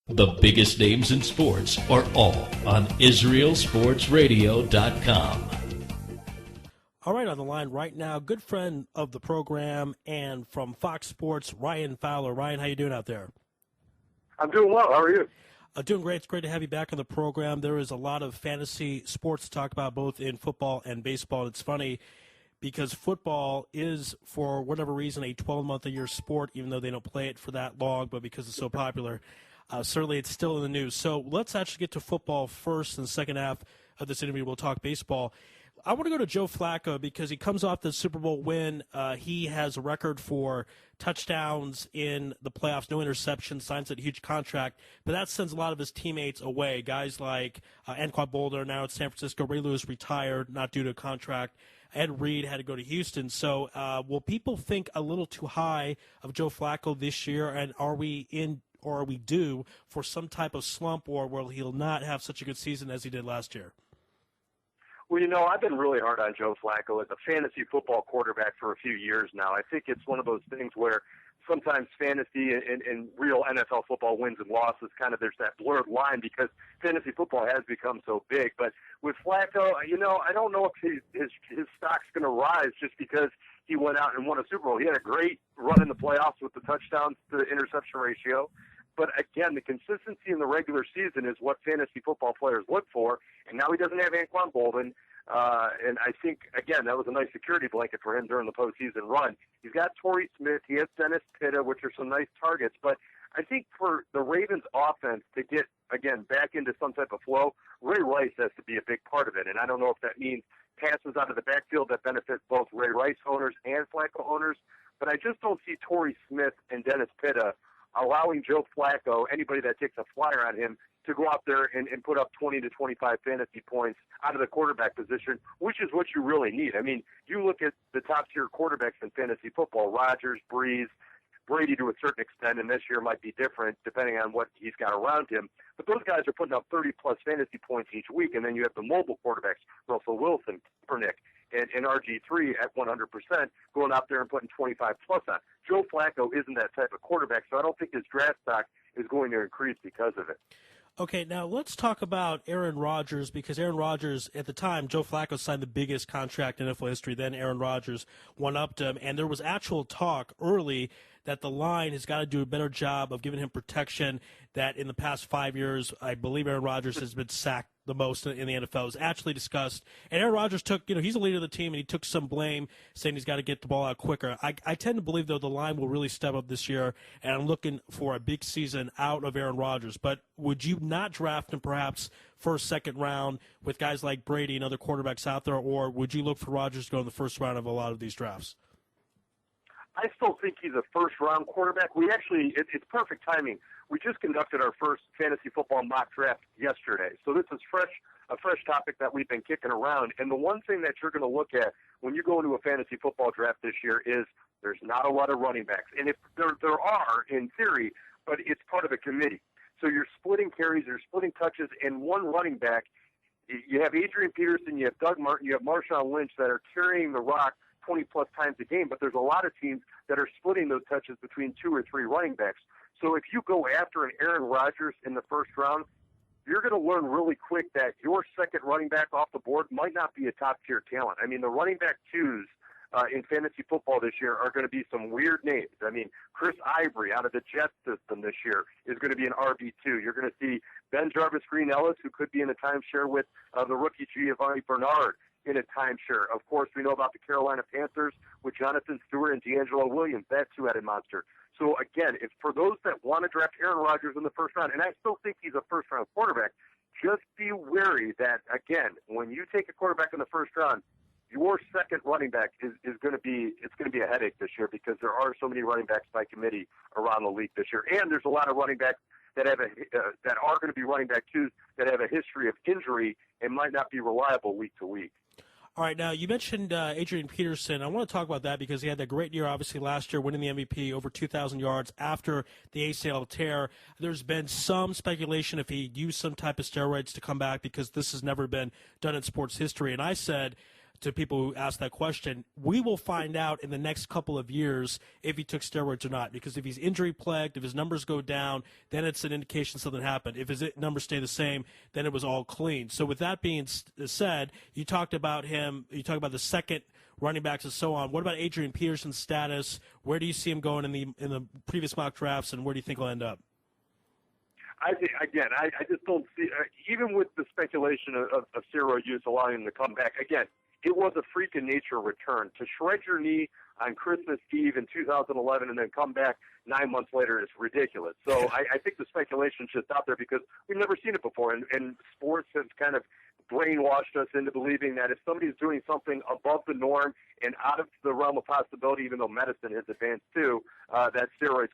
The biggest names in sports are all on IsraelSportsRadio.com. All right, on the line right now, good friend of the program and from Fox Sports, Ryan Fowler. Ryan, how you doing out there? I'm doing well. How are you? Doing great. It's great to have you back on the program. There is a lot of fantasy sports to talk about, both in football and baseball. It's funny because football is, for whatever reason, a 12-month-a-year sport, even though they don't play it for that long, but because it's so popular. Certainly, it's still in the news. So let's actually get to football first. In the second half of this interview, we'll talk baseball. I want to go to Joe Flacco because he comes off the Super Bowl win. He has a record for touchdowns in the playoffs, no interceptions, signs a huge contract. But that sends a lot of his teammates away. Guys like Anquan Boulder, now at San Francisco. Ray Lewis retired, not due to a contract. Ed Reed had to go to Houston. So will people think a little too high of Joe Flacco this year? And are we due for some type of slump, or will he not have such a good season as he did last year? Well, I've been really hard on Joe Flacco as a fantasy football quarterback for a few years now. I think it's one of those things where sometimes fantasy and real NFL football wins and losses, there's that blurred line because fantasy football has become so big. But with Flacco, I don't know if his stock's going to rise just because he went out and won a Super Bowl. He had a great run in the playoffs with the touchdowns to interception ratio. But again, the consistency in the regular season is what fantasy football players look for. And now he doesn't have Anquan Boldin. And I think, again, that was a nice security blanket for him during the postseason run. He's got Torrey Smith. He has Dennis Pitta, which are some nice targets. But I think for the Ravens offense to get, again, back into some type of flow, Ray Rice has to be a big part of it. And I don't know if that means passes out of the backfield that benefit both Ray Rice owners and Flacco owners. But I just don't see Torrey Smith and Dennis Pitta allowing Joe Flacco, anybody that takes a flyer on him, to go out there and put up 20 to 25 fantasy points out of the quarterback position, which is what you really need. I mean, you look at the top-tier quarterbacks in fantasy football, Rodgers, Breeze, Brady to a certain extent, and this year might be different depending on what he's got around him. But those guys are putting up 30-plus fantasy points each week, and then you have the mobile quarterbacks, Russell Wilson, Kaepernick, and RG3 at 100% going out there and putting 25-plus on. Joe Flacco isn't that type of quarterback, so I don't think his draft stock is going to increase because of it. Okay, now let's talk about Aaron Rodgers, because Aaron Rodgers, at the time, Joe Flacco signed the biggest contract in NFL history. Then Aaron Rodgers one-upped him, and there was actual talk early that the line has got to do a better job of giving him protection, that in the past 5 years, I believe Aaron Rodgers has been sacked the most in the NFL. It was actually discussed. And Aaron Rodgers took, he's the leader of the team, and he took some blame, saying he's got to get the ball out quicker. I tend to believe, though, the line will really step up this year, and I'm looking for a big season out of Aaron Rodgers. But would you not draft him perhaps first, second round with guys like Brady and other quarterbacks out there, or would you look for Rodgers to go in the first round of a lot of these drafts? I still think he's a first-round quarterback. We actually, it's perfect timing. We just conducted our first fantasy football mock draft yesterday. So this is a fresh topic that we've been kicking around. And the one thing that you're going to look at when you go into a fantasy football draft this year is there's not a lot of running backs. And if there are, in theory, but it's part of a committee. So you're splitting carries, you're splitting touches, and one running back. You have Adrian Peterson, you have Doug Martin, you have Marshawn Lynch that are carrying the rock 20-plus times a game, but there's a lot of teams that are splitting those touches between 2 or 3 running backs. So if you go after an Aaron Rodgers in the first round, you're going to learn really quick that your second running back off the board might not be a top-tier talent. I mean, the running back twos in fantasy football this year are going to be some weird names. I mean, Chris Ivory out of the Jets system this year is going to be an RB2. You're going to see Ben Jarvis Green-Ellis, who could be in a timeshare with the rookie Giovanni Bernard, in a timeshare. Of course, we know about the Carolina Panthers with Jonathan Stewart and D'Angelo Williams. That two-headed monster. So, again, if for those that want to draft Aaron Rodgers in the first round, and I still think he's a first-round quarterback, just be wary that, again, when you take a quarterback in the first round, your second running back is going to be a headache this year because there are so many running backs by committee around the league this year, and there's a lot of running backs that have that are going to be running back twos that have a history of injury and might not be reliable week to week. All right, now you mentioned Adrian Peterson. I want to talk about that because he had that great year, obviously, last year, winning the MVP, over 2,000 yards after the ACL tear. There's been some speculation if he used some type of steroids to come back because this has never been done in sports history. And I said, to people who ask that question. We will find out in the next couple of years if he took steroids or not, because if he's injury-plagued, if his numbers go down, then it's an indication something happened. If his numbers stay the same, then it was all clean. So with that being said, you talked about him, you talked about the second running backs and so on. What about Adrian Peterson's status? Where do you see him going in the previous mock drafts, and where do you think he'll end up? I think, again, I just don't see, even with the speculation of steroid use allowing him to come back, again, it was a freak in nature return. To shred your knee on Christmas Eve in 2011 and then come back 9 months later is ridiculous. So I think the speculation's just out there because we've never seen it before, and sports has kind of brainwashed us into believing that if somebody's doing something above the norm and out of the realm of possibility, even though medicine has advanced too, that steroids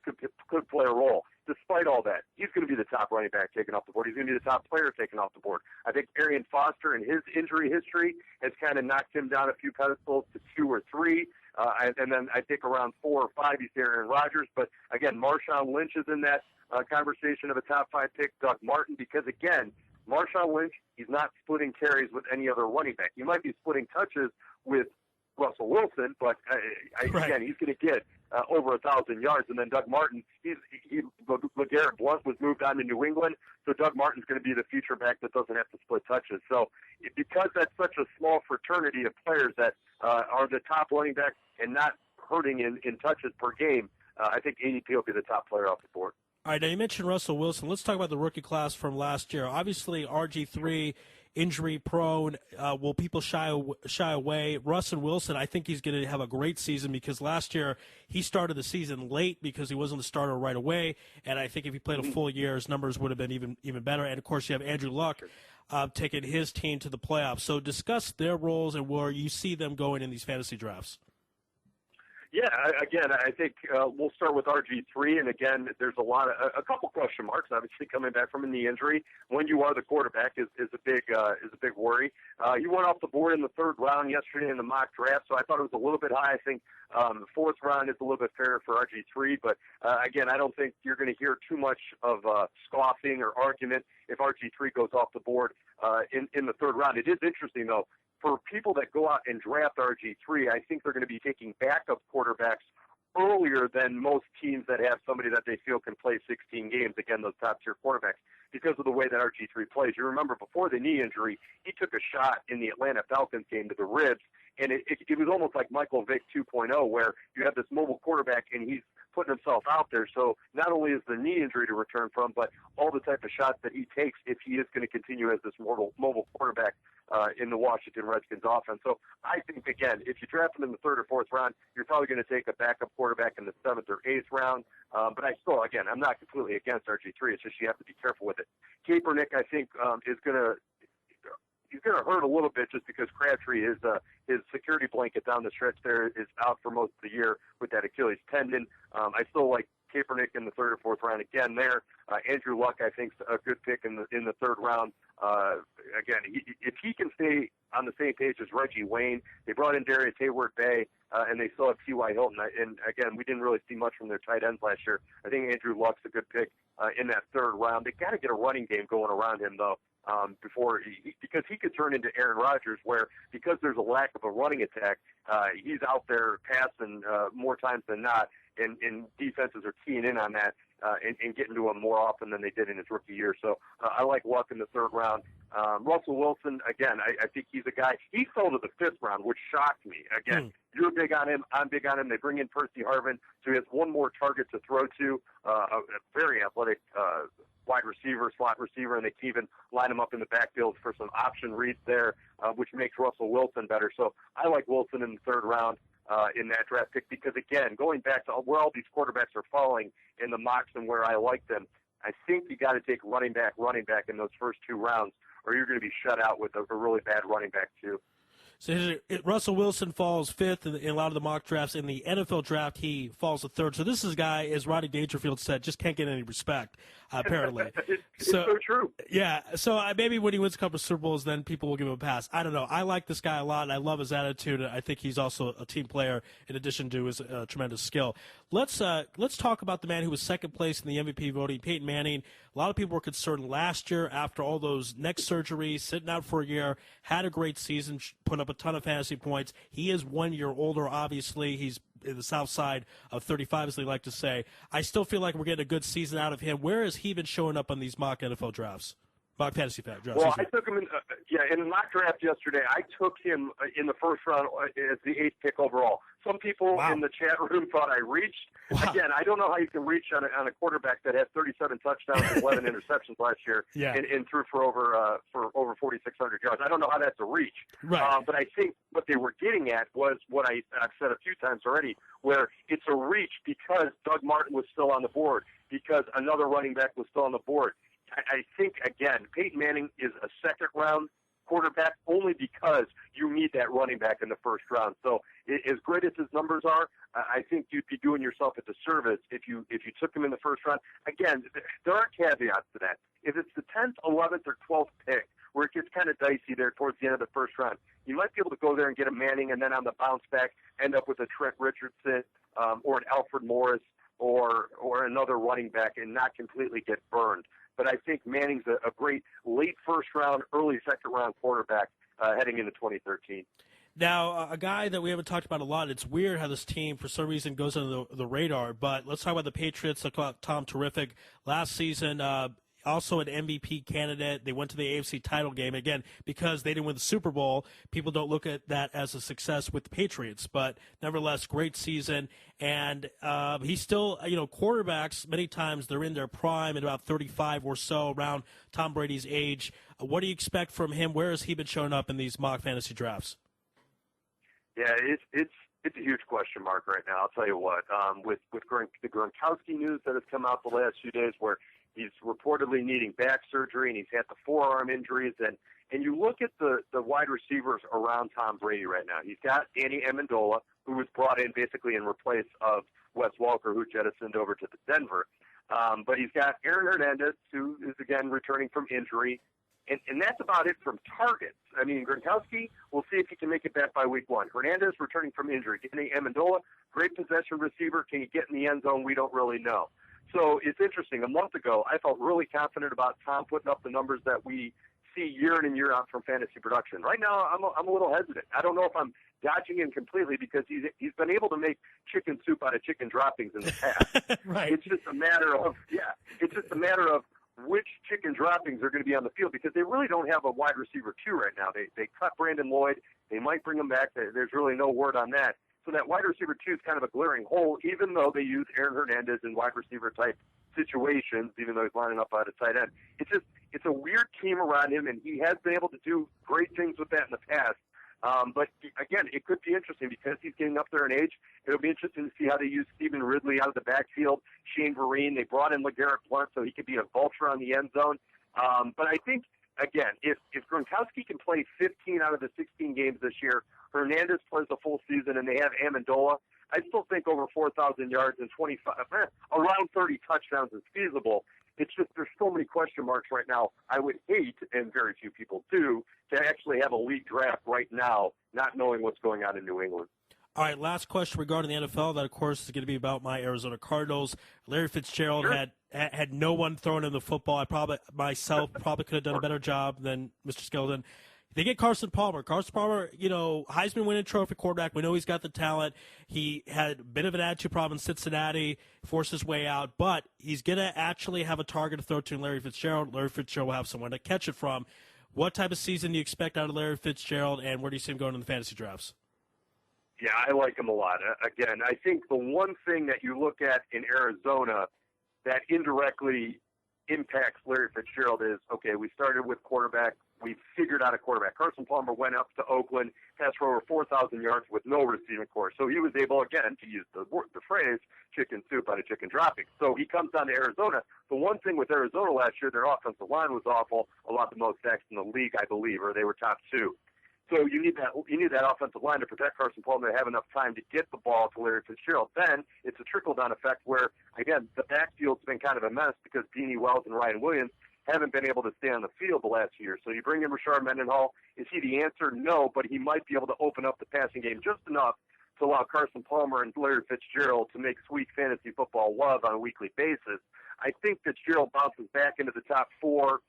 could play a role. Despite all that, he's going to be the top running back taken off the board. He's going to be the top player taken off the board. I think Arian Foster and his injury history has kind of knocked him down a few pedestals to 2 or 3. And then I think around 4 or 5 he's Aaron Rodgers. But, again, Marshawn Lynch is in that conversation of a top 5 pick. Doug Martin, because, again, Marshawn Lynch, he's not splitting carries with any other running back. He might be splitting touches with Russell Wilson, but again, he's going to get over 1,000 yards. And then Doug Martin, LeGarrette Blount was moved on to New England, so Doug Martin's going to be the future back that doesn't have to split touches. So because that's such a small fraternity of players that are the top running backs and not hurting in touches per game, I think ADP will be the top player off the board. All right, now you mentioned Russell Wilson. Let's talk about the rookie class from last year. Obviously, RG3, injury prone. Will people shy away? Russell Wilson, I think he's going to have a great season because last year he started the season late because he wasn't a starter right away. And I think if he played a full year, his numbers would have been even better. And, of course, you have Andrew Luck taking his team to the playoffs. So discuss their roles and where you see them going in these fantasy drafts. Yeah, again, I think we'll start with RG3, and again, there's a couple question marks. Obviously, coming back from a knee injury, when you are the quarterback is a big worry. He went off the board in the 3rd round yesterday in the mock draft, so I thought it was a little bit high. I think the 4th round is a little bit fair for RG3, but again, I don't think you're going to hear too much of scoffing or argument if RG3 goes off the board in the 3rd round. It is interesting though. For people that go out and draft RG3, I think they're going to be taking backup quarterbacks earlier than most teams that have somebody that they feel can play 16 games, again, those top-tier quarterbacks, because of the way that RG3 plays. You remember before the knee injury, he took a shot in the Atlanta Falcons game to the ribs, and it was almost like Michael Vick 2.0, where you have this mobile quarterback, and he's putting himself out there. So not only is the knee injury to return from, but all the type of shots that he takes if he is going to continue as this mobile quarterback in the Washington Redskins offense. So I think, again, if you draft him in the 3rd or 4th round, you're probably going to take a backup quarterback in the 7th or 8th round. But I still, again, I'm not completely against RG3. It's just you have to be careful with it. Kaepernick, I think, is going to he's going to hurt a little bit just because Crabtree is his security blanket down the stretch there is out for most of the year with that Achilles tendon. I still like Kaepernick in the 3rd or 4th round again there. Andrew Luck, I think, is a good pick in the 3rd round. Again, if he can stay on the same page as Reggie Wayne, they brought in Darius Hayward-Bay, and they still have T.Y. Hilton. And again, we didn't really see much from their tight ends last year. I think Andrew Luck's a good pick in that 3rd round. They got to get a running game going around him, though. Because he could turn into Aaron Rodgers, where because there's a lack of a running attack, he's out there passing more times than not, and defenses are keying in on that and getting to him more often than they did in his rookie year. So I like Luck in the 3rd round. Russell Wilson, again, I think he's a guy. He fell to the 5th round, which shocked me. Again, you're big on him. I'm big on him. They bring in Percy Harvin, so he has one more target to throw to. A very athletic wide receiver, slot receiver, and they can even line him up in the backfield for some option reads there, which makes Russell Wilson better. So I like Wilson in the 3rd round in that draft pick because, again, going back to where all these quarterbacks are falling in the mocks and where I like them, I think you got to take running back in those first 2 rounds, or you're going to be shut out with a really bad running back too. So Russell Wilson falls 5th in a lot of the mock drafts. In the NFL draft, he falls to 3rd. So this is a guy, as Rodney Dangerfield said, just can't get any respect. apparently. It's so true. Yeah, so maybe when he wins a couple of Super Bowls, then people will give him a pass. I don't know. I like this guy a lot, and I love his attitude. I think he's also a team player in addition to his tremendous skill. Let's talk about the man who was second place in the MVP voting, Peyton Manning. A lot of people were concerned last year after all those neck surgeries, sitting out for a year, had a great season, put up a ton of fantasy points. He is 1 year older, obviously. He's in the south side of 35, as they like to say. I still feel like we're getting a good season out of him. Where has he been showing up on these mock NFL drafts? Mock fantasy drafts. Well, I took him in a mock draft yesterday. I took him in the first round as the 8th pick overall. Some people in the chat room thought I reached. Wow. Again, I don't know how you can reach on a quarterback that had 37 touchdowns and 11 interceptions last year and threw for over 4,600 yards. I don't know how that's a reach. Right. But I think what they were getting at was what I've said a few times already, where it's a reach because Doug Martin was still on the board, because another running back was still on the board. I think, again, Peyton Manning is a second-round quarterback only because you need that running back in the first round. So as great as his numbers are, I think you'd be doing yourself a disservice if you took him in the first round. Again, there are caveats to that. If it's the 10th, 11th, or 12th pick, where it gets kind of dicey there towards the end of the first round, you might be able to go there and get a Manning and then on the bounce back end up with a Trent Richardson or an Alfred Morris or another running back and not completely get burned. But I think Manning's a great late first round, early second round quarterback heading into 2013. Now, a guy that we haven't talked about a lot, it's weird how this team, for some reason, goes under the radar, but let's talk about the Patriots. Let's talk about Tom Terrific. Last season, also an MVP candidate. They went to the AFC title game. Again, because they didn't win the Super Bowl, people don't look at that as a success with the Patriots. But nevertheless, great season. And he's still, quarterbacks, many times they're in their prime at about 35 or so, around Tom Brady's age. What do you expect from him? Where has he been showing up in these mock fantasy drafts? Yeah, it's a huge question mark right now. I'll tell you what. With the Gronkowski news that has come out the last few days, where he's reportedly needing back surgery and he's had the forearm injuries, and you look at the wide receivers around Tom Brady right now. He's got Danny Amendola, who was brought in basically in replace of Wes Welker, who jettisoned over to the Denver. But he's got Aaron Hernandez, who is again returning from injury. And that's about it from targets. I mean, Gronkowski, we'll see if he can make it back by week 1. Hernandez returning from injury. Danny Amendola, great possession receiver. Can he get in the end zone? We don't really know. So it's interesting. A month ago, I felt really confident about Tom putting up the numbers that we see year in and year out from fantasy production. Right now, I'm a little hesitant. I don't know if I'm dodging him completely because he's been able to make chicken soup out of chicken droppings in the past. Right. It's just a matter of which chicken droppings are going to be on the field, because they really don't have a wide receiver 2 right now. They cut Brandon Lloyd. They might bring him back. There's really no word on that. So that wide receiver 2 is kind of a glaring hole, even though they use Aaron Hernandez in wide receiver type situations, even though he's lining up at a tight end. It's a weird team around him, and he has been able to do great things with that in the past. But again, it could be interesting because he's getting up there in age. It'll be interesting to see how they use Stephen Ridley out of the backfield. Shane Vereen, they brought in LeGarrette Blount so he could be a vulture on the end zone. But I think, again, if Gronkowski can play 15 out of the 16 games this year, Hernandez plays the full season, and they have Amendola, I still think over 4,000 yards and around 30 touchdowns is feasible. It's just there's so many question marks right now. I would hate, and very few people do, to actually have a league draft right now, not knowing what's going on in New England. All right, last question regarding the NFL. That, of course, is going to be about my Arizona Cardinals. Larry Fitzgerald had no one throwing him the football. I probably could have done a better job than Mr. Skeldon. They get Carson Palmer. Carson Palmer, Heisman winning trophy quarterback. We know he's got the talent. He had a bit of an attitude problem in Cincinnati, forced his way out, but he's going to actually have a target to throw to Larry Fitzgerald. Larry Fitzgerald will have someone to catch it from. What type of season do you expect out of Larry Fitzgerald, and where do you see him going in the fantasy drafts? Yeah, I like him a lot. Again, I think the one thing that you look at in Arizona that indirectly impacts Larry Fitzgerald is, okay, we started with quarterback. We figured out a quarterback. Carson Palmer went up to Oakland, passed for over 4,000 yards with no receiving corps. So he was able, again, to use the phrase, chicken soup out of chicken droppings. So he comes down to Arizona. The one thing with Arizona last year, their offensive line was awful, allowed the most sacks in the league, I believe, or they were top 2. So you need that offensive line to protect Carson Palmer to have enough time to get the ball to Larry Fitzgerald. Then it's a trickle-down effect where, again, the backfield's been kind of a mess because Beanie Wells and Ryan Williams haven't been able to stay on the field the last few years. So you bring in Rashard Mendenhall. Is he the answer? No, but he might be able to open up the passing game just enough to allow Carson Palmer and Larry Fitzgerald to make sweet fantasy football love on a weekly basis. I think Fitzgerald bounces back into the top four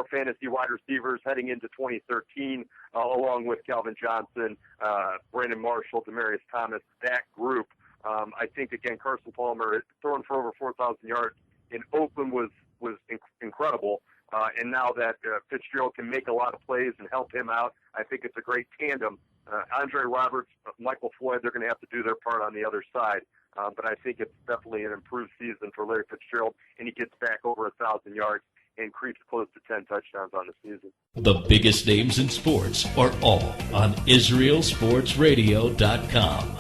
fantasy wide receivers heading into 2013, along with Calvin Johnson, Brandon Marshall, Demaryius Thomas, that group. I think, again, Carson Palmer throwing for over 4,000 yards in Oakland was incredible. And now that Fitzgerald can make a lot of plays and help him out, I think it's a great tandem. Andre Roberts, Michael Floyd, they're going to have to do their part on the other side. But I think it's definitely an improved season for Larry Fitzgerald, and he gets back over 1,000 yards and creeps close to 10 touchdowns on the season. The biggest names in sports are all on IsraelSportsRadio.com.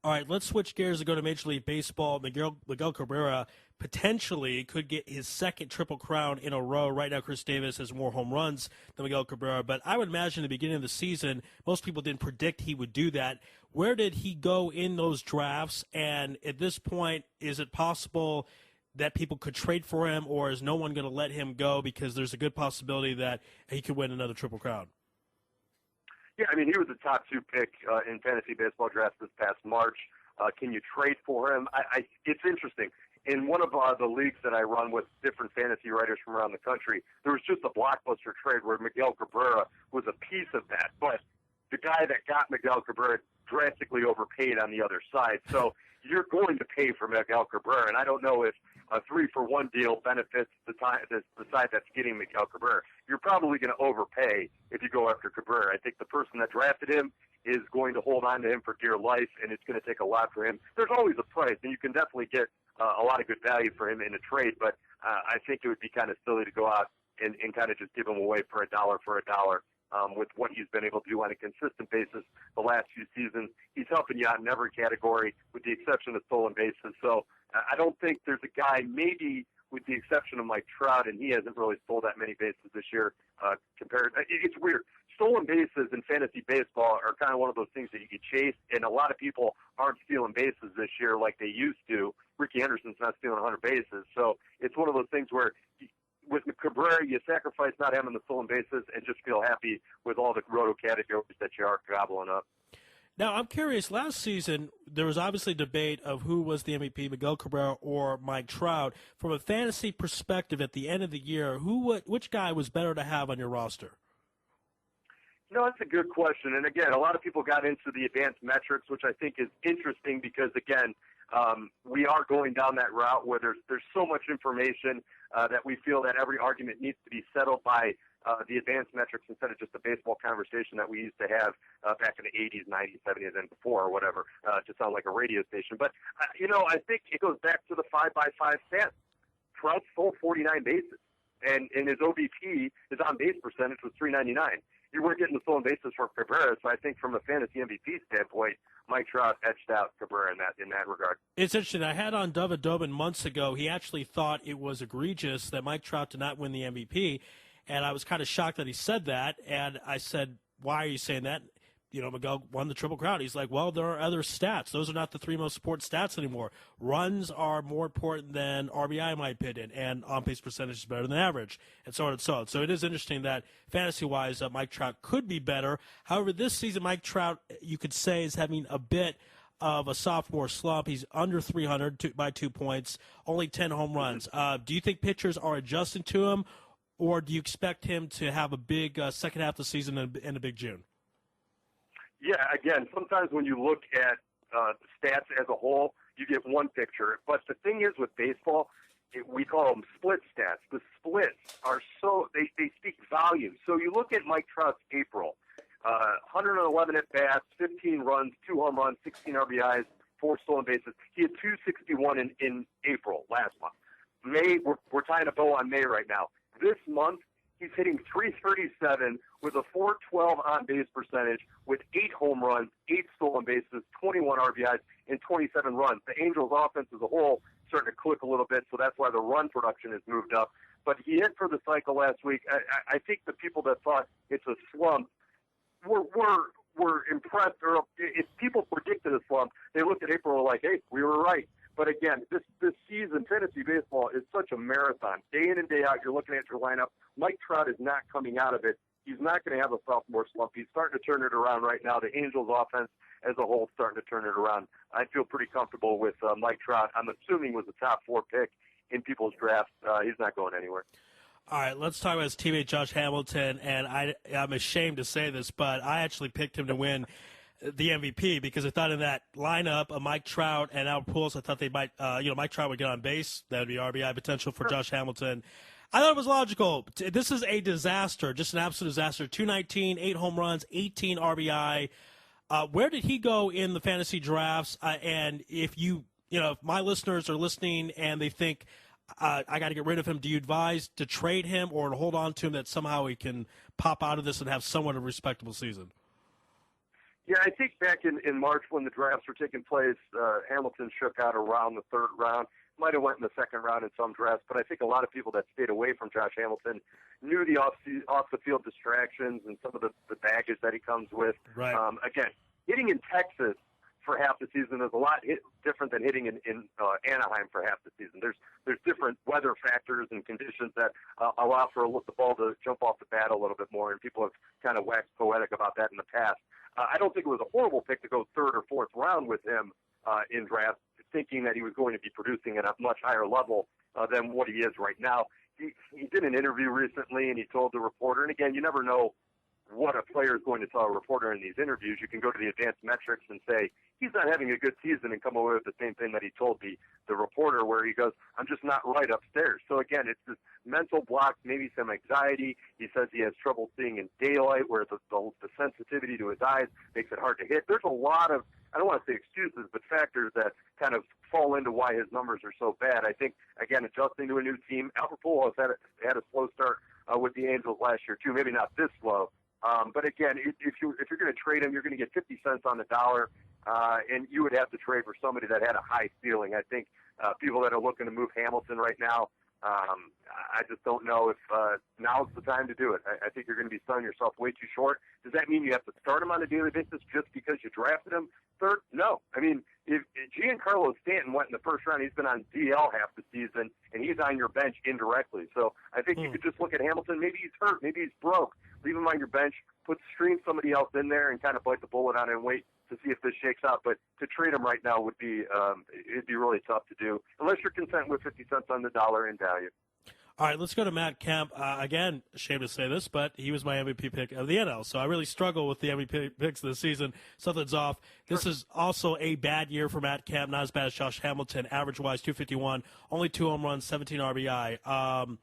All right, let's switch gears and go to Major League Baseball. Miguel Cabrera potentially could get his second Triple Crown in a row. Right now, Chris Davis has more home runs than Miguel Cabrera, but I would imagine at the beginning of the season, most people didn't predict he would do that. Where did he go in those drafts? And at this point, is it possible that people could trade for him, or is no one going to let him go because there's a good possibility that he could win another Triple Crown? Yeah, I mean, he was the top 2 pick in fantasy baseball draft this past March. Can you trade for him? It's interesting. In one of the leagues that I run with different fantasy writers from around the country, there was just a blockbuster trade where Miguel Cabrera was a piece of that. But the guy that got Miguel Cabrera drastically overpaid on the other side. So you're going to pay for Miguel Cabrera, and I don't know if a 3-for-1 deal benefits the side that's getting Miguel Cabrera. You're probably going to overpay if you go after Cabrera. I think the person that drafted him is going to hold on to him for dear life, and it's going to take a lot for him. There's always a price, and you can definitely get a lot of good value for him in a trade, but I think it would be kind of silly to go out and kind of just give him away for a dollar with what he's been able to do on a consistent basis the last few seasons. He's helping you out in every category with the exception of stolen bases. So I don't think there's a guy, maybe with the exception of Mike Trout, and he hasn't really stole that many bases this year compared. It's weird. Stolen bases in fantasy baseball are kind of one of those things that you can chase, and a lot of people aren't stealing bases this year like they used to. Ricky Henderson's not stealing 100 bases. So it's one of those things where with Cabrera, you sacrifice not having the stolen bases and just feel happy with all the roto categories that you are gobbling up. Now, I'm curious, last season, there was obviously debate of who was the MVP, Miguel Cabrera or Mike Trout. From a fantasy perspective at the end of the year, which guy was better to have on your roster? No, that's a good question. And again, a lot of people got into the advanced metrics, which I think is interesting because, again, we are going down that route where there's so much information that we feel that every argument needs to be settled by the advanced metrics instead of just a baseball conversation that we used to have back in the 80s, 90s, 70s, and before, or whatever, to sound like a radio station. But, I think it goes back to the 5x5 stats. Trout stole 49 bases, and his OBP, his on-base percentage, was .399. You weren't getting the stolen bases for Cabrera, so I think from a fantasy MVP standpoint, Mike Trout edged out Cabrera in that regard. It's interesting. I had on David Dobin months ago. He actually thought it was egregious that Mike Trout did not win the MVP, and I was kind of shocked that he said that. And I said, "Why are you saying that?" Miguel won the Triple Crown. He's like, well, there are other stats. Those are not the 3 most important stats anymore. Runs are more important than RBI, in my opinion, and on-base percentage is better than average, and so on and so on. So it is interesting that fantasy-wise, Mike Trout could be better. However, this season, Mike Trout, you could say, is having a bit of a sophomore slump. He's under 300 by 2 points, only 10 home runs. Do you think pitchers are adjusting to him, or do you expect him to have a big second half of the season and a big June? Yeah, again, sometimes when you look at the stats as a whole, you get one picture. But the thing is with baseball, we call them split stats. The splits are they speak volume. So you look at Mike Trout's April, 111 at-bats, 15 runs, 2 home runs, 16 RBIs, 4 stolen bases. He had 261 in April last month. May, we're tying a bow on May right now. This month, he's hitting .337 with a .412 on-base percentage with 8 home runs, 8 stolen bases, 21 RBIs, and 27 runs. The Angels' offense as a whole starting to click a little bit, so that's why the run production has moved up. but he hit for the cycle last week. I think the people that thought it's a slump were impressed, or if people predicted a slump, they looked at April and were like, hey, we were right. But again, this season, fantasy baseball is such a marathon. Day in and day out, you're looking at your lineup. Mike Trout is not coming out of it. He's not going to have a sophomore slump. He's starting to turn it around right now. The Angels' offense as a whole is starting to turn it around. I feel pretty comfortable with Mike Trout. I'm assuming was a top 4 pick in people's drafts. He's not going anywhere. All right, let's talk about his teammate Josh Hamilton, and I'm ashamed to say this, but I actually picked him to win the MVP because I thought in that lineup of Mike Trout and Albert Pujols, I thought they might, Mike Trout would get on base. That would be RBI potential for Josh Hamilton. I thought it was logical. This is a disaster, just an absolute disaster. 219, 8 home runs, 18 RBI. Where did he go in the fantasy drafts? And if if my listeners are listening and they think I got to get rid of him, do you advise to trade him or to hold on to him that somehow he can pop out of this and have somewhat of a respectable season? Yeah, I think back in March when the drafts were taking place, Hamilton shook out around the 3rd round. Might have went in the 2nd round in some drafts, but I think a lot of people that stayed away from Josh Hamilton knew the off-the-field distractions and some of the baggage that he comes with. Right. Again, hitting in Texas for half the season is a lot different than hitting in Anaheim for half the season. There's different weather factors and conditions that allow for the ball to jump off the bat a little bit more, and people have kind of waxed poetic about that in the past. I don't think it was a horrible pick to go 3rd or 4th round with him in drafts, thinking that he was going to be producing at a much higher level than what he is right now. He did an interview recently, and he told the reporter, and again, you never know what a player is going to tell a reporter in these interviews. You can go to the advanced metrics and say, he's not having a good season, and come away with the same thing that he told the reporter, where he goes, I'm just not right upstairs. So again, it's this mental block, maybe some anxiety. He says he has trouble seeing in daylight, where the sensitivity to his eyes makes it hard to hit. There's a lot of, I don't want to say excuses, but factors that kind of fall into why his numbers are so bad. I think, again, adjusting to a new team. Albert Pujols had a slow start with the Angels last year, too. Maybe not this slow. But again, if you're going to trade him, you're going to get 50 cents on the dollar, and you would have to trade for somebody that had a high ceiling. I think people that are looking to move Hamilton right now, I just don't know if now's the time to do it. I think you're going to be selling yourself way too short. Does that mean you have to start him on a daily basis just because you drafted him 3rd? No. I mean, if Giancarlo Stanton went in the 1st round, he's been on DL half the season, and he's on your bench indirectly. So I think you could just look at Hamilton. Maybe he's hurt. Maybe he's broke. Leave him on your bench. Stream somebody else in there and kind of bite the bullet on it and wait to see if this shakes out. But to trade him right now would be it'd be really tough to do unless you're content with 50 cents on the dollar in value. All right, let's go to Matt Kemp. Again, ashamed to say this, but he was my MVP pick of the NL, so I really struggle with the MVP picks this season. Something's off. This is also a bad year for Matt Kemp, not as bad as Josh Hamilton. Average-wise, 251, only 2 home runs, 17 RBI.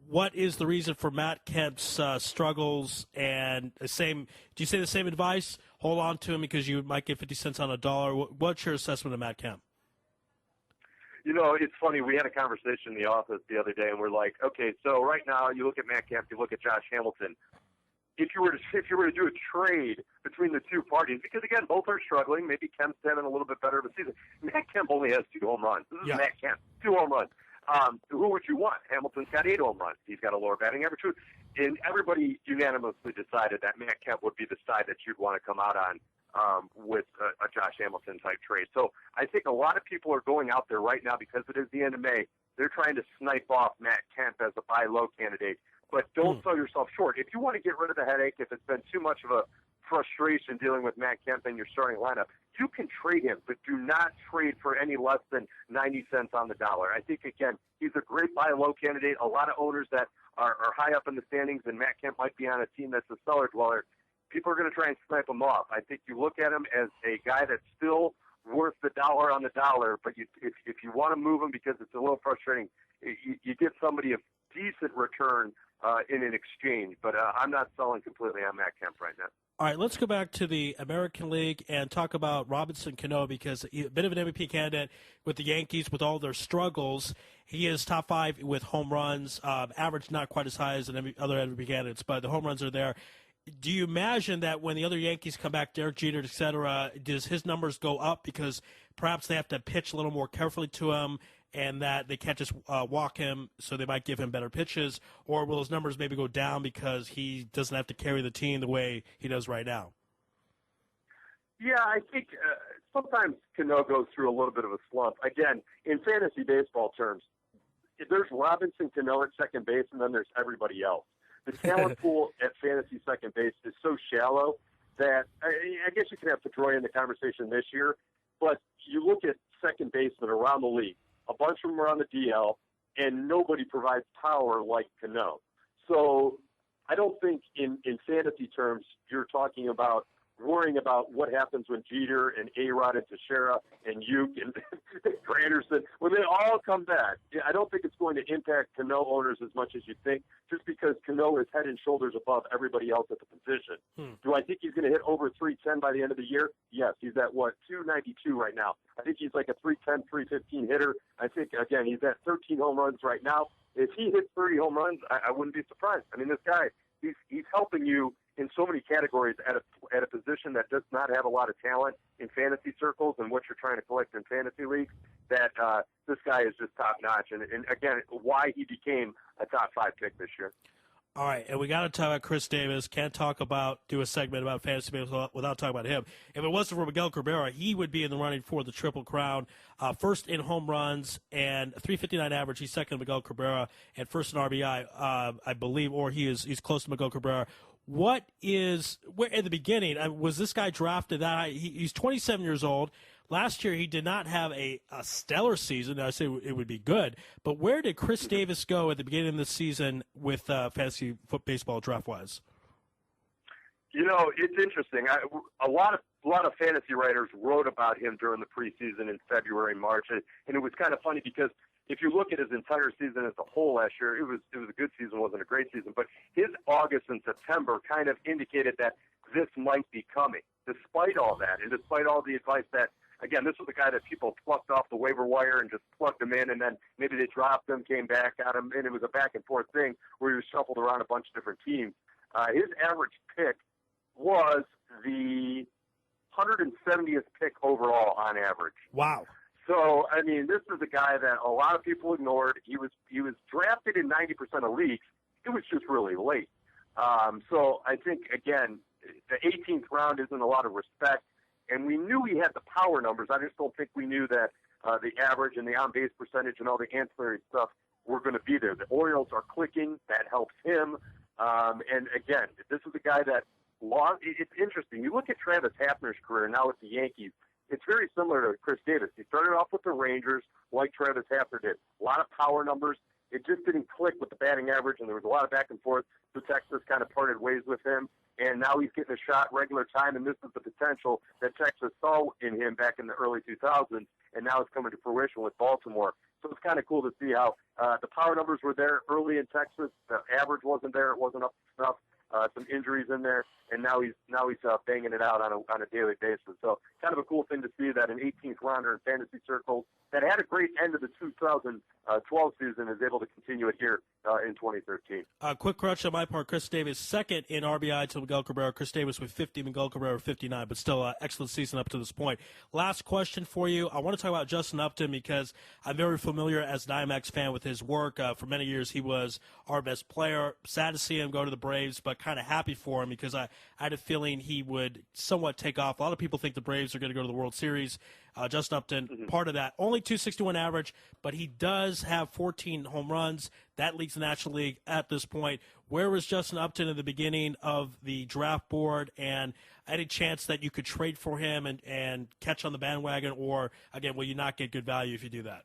What is the reason for Matt Kemp's struggles? And do you say the same advice? Hold on to him because you might get 50 cents on a dollar. What's your assessment of Matt Kemp? It's funny. We had a conversation in the office the other day, and we're like, okay, so right now you look at Matt Kemp, you look at Josh Hamilton. If you were to do a trade between the two parties, because again, both are struggling. Maybe Kemp's having a little bit better of a season. Matt Kemp only has 2 home runs. This is Matt Kemp, 2 home runs. Who would you want? Hamilton's got 8 home runs. He's got a lower batting average. And everybody unanimously decided that Matt Kemp would be the side that you'd want to come out on with a Josh Hamilton type trade. So I think a lot of people are going out there right now because it is the end of May. They're trying to snipe off Matt Kemp as a buy low candidate. But don't sell yourself short. If you want to get rid of the headache, if it's been too much of a frustration dealing with Matt Kemp in your starting lineup, you can trade him, but do not trade for any less than 90 cents on the dollar. I think, again, he's a great buy low candidate. A lot of owners that are high up in the standings, and Matt Kemp might be on a team that's a cellar dweller, people are going to try and snipe him off. I think you look at him as a guy that's still worth the dollar on the dollar, but if you want to move him because it's a little frustrating, you get somebody of decent return in an exchange. But I'm not selling completely on Matt Kemp right now. All right, let's go back to the American League and talk about Robinson Cano because a bit of an MVP candidate with the Yankees with all their struggles. He is top 5 with home runs, average not quite as high as other MVP candidates, but the home runs are there. Do you imagine that when the other Yankees come back, Derek Jeter, et cetera, does his numbers go up because perhaps they have to pitch a little more carefully to him and that they can't just walk him, so they might give him better pitches, or will his numbers maybe go down because he doesn't have to carry the team the way he does right now? Yeah, I think sometimes Cano goes through a little bit of a slump. Again, in fantasy baseball terms, there's Robinson, Cano at second base, and then there's everybody else. The talent pool at fantasy second base is so shallow that I guess you can have Pedroia in the conversation this year, but you look at second basemen around the league, a bunch of them are on the DL, and nobody provides power like Cano. So I don't think in fantasy terms you're talking about worrying about what happens when Jeter and A-Rod and Teixeira and Uke and Granderson, when they all come back. I don't think it's going to impact Cano owners as much as you think, just because Cano is head and shoulders above everybody else at the position. Do I think he's going to hit over 310 by the end of the year? Yes. He's at, 292 right now. I think he's like a 310, 315 hitter. I think, again, he's at 13 home runs right now. If he hits 30 home runs, I wouldn't be surprised. I mean, this guy, he's helping you in so many categories at a position that does not have a lot of talent in fantasy circles and what you're trying to collect in fantasy leagues, that this guy is just top-notch. And again, why he became a top-5 pick this year. All right, and we got to talk about Chris Davis. Can't do a segment about fantasy baseball without talking about him. If it wasn't for Miguel Cabrera, he would be in the running for the Triple Crown. First in home runs and 359 average. He's second to Miguel Cabrera, and first in RBI, I believe, or he's close to Miguel Cabrera. Where at the beginning was this guy drafted that high? He's 27 years old. Last year he did not have a stellar season. I say it would be good, but where did Chris Davis go at the beginning of the season with fantasy baseball draft wise? You know, it's interesting. A lot of fantasy writers wrote about him during the preseason in February, March, and it was kind of funny because if you look at his entire season as a whole last year, it was a good season, wasn't a great season. But his August and September kind of indicated that this might be coming, despite all that, and despite all the advice that, again, this was the guy that people plucked off the waiver wire and just plugged him in, and then maybe they dropped him, came back at him, and it was a back-and-forth thing where he was shuffled around a bunch of different teams. His average pick was the 170th pick overall on average. Wow. So, I mean, this is a guy that a lot of people ignored. He was drafted in 90% of leagues. It was just really late. So I think, again, the 18th round isn't a lot of respect. And we knew he had the power numbers. I just don't think we knew that the average and the on-base percentage and all the ancillary stuff were going to be there. The Orioles are clicking. That helps him. And, again, this is a guy that it's interesting. You look at Travis Hafner's career now with the Yankees. It's very similar to Chris Davis. He started off with the Rangers like Travis Hafner did. A lot of power numbers. It just didn't click with the batting average, and there was a lot of back and forth. So Texas kind of parted ways with him, and now he's getting a shot regular time, and this is the potential that Texas saw in him back in the early 2000s, and now it's coming to fruition with Baltimore. So it's kind of cool to see how the power numbers were there early in Texas. The average wasn't there. It wasn't up to snuff. Some injuries in there, and now he's banging it out on a daily basis. So kind of a cool thing to see that an 18th rounder in fantasy circles that had a great end of the 2012 season is able to continue it here in 2013. Quick correction on my part. Chris Davis second in RBI to Miguel Cabrera. Chris Davis with 50, Miguel Cabrera with 59, but still an excellent season up to this point. Last question for you. I want to talk about Justin Upton because I'm very familiar as an IMAX fan with his work. For many years, he was our best player. Sad to see him go to the Braves, but kind of happy for him because I had a feeling he would somewhat take off. A lot of people think the Braves are going to go to the World Series. Justin Upton, part of that. Only 261 average, but he does have 14 home runs. That leads the National League at this point. Where was Justin Upton at the beginning of the draft board, and any chance that you could trade for him and catch on the bandwagon, or, again, will you not get good value if you do that?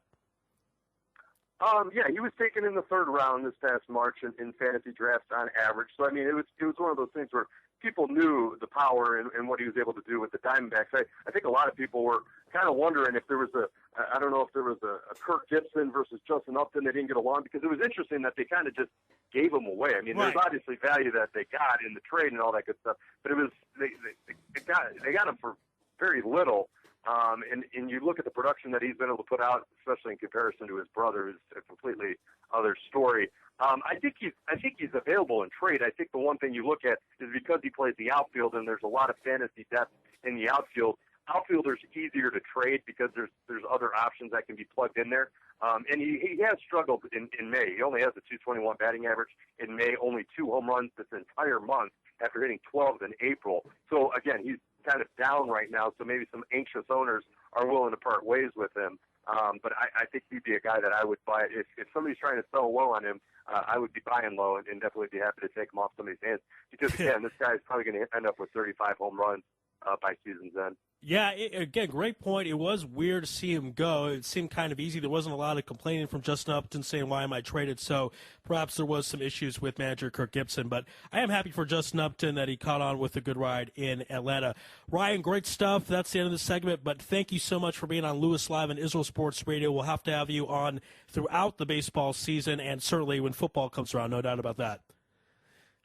Yeah, he was taken in the third round this past March in fantasy drafts on average. So, I mean, it was one of those things where people knew the power and what he was able to do with the Diamondbacks. I think a lot of people were kind of wondering if there was I don't know if there was a Kirk Gibson versus Justin Upton that didn't get along, because it was interesting that they kind of just gave him away. I mean, right. There's obviously value that they got in the trade and all that good stuff, but it was they got him for very little. And you look at the production that he's been able to put out, especially in comparison to his brother, who's a completely other story. I think he's available in trade. I think the one thing you look at is because he plays the outfield and there's a lot of fantasy depth in the outfield. outfielder's easier to trade because there's other options that can be plugged in there. And he has struggled in May. He only has a 221 batting average in May, only 2 home runs this entire month after hitting 12 in April. So, again, he's kind of down right now, so maybe some anxious owners are willing to part ways with him. But I think he'd be a guy that I would buy. If somebody's trying to sell low on him, I would be buying low and definitely be happy to take him off somebody's hands. Because, again, this guy's probably going to end up with 35 home runs by season's end. Yeah, again, great point. It was weird to see him go. It seemed kind of easy. There wasn't a lot of complaining from Justin Upton saying, why am I traded? So perhaps there was some issues with manager Kirk Gibson. But I am happy for Justin Upton that he caught on with a good ride in Atlanta. Ryan, great stuff. That's the end of the segment. But thank you so much for being on Louis Live and Israel Sports Radio. We'll have to have you on throughout the baseball season and certainly when football comes around. No doubt about that.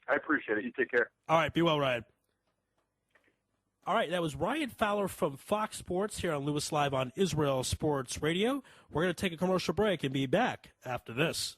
I appreciate it. You take care. All right. Be well, Ryan. All right, that was Ryan Fowler from Fox Sports here on Louis Live on Israel Sports Radio. We're going to take a commercial break and be back after this.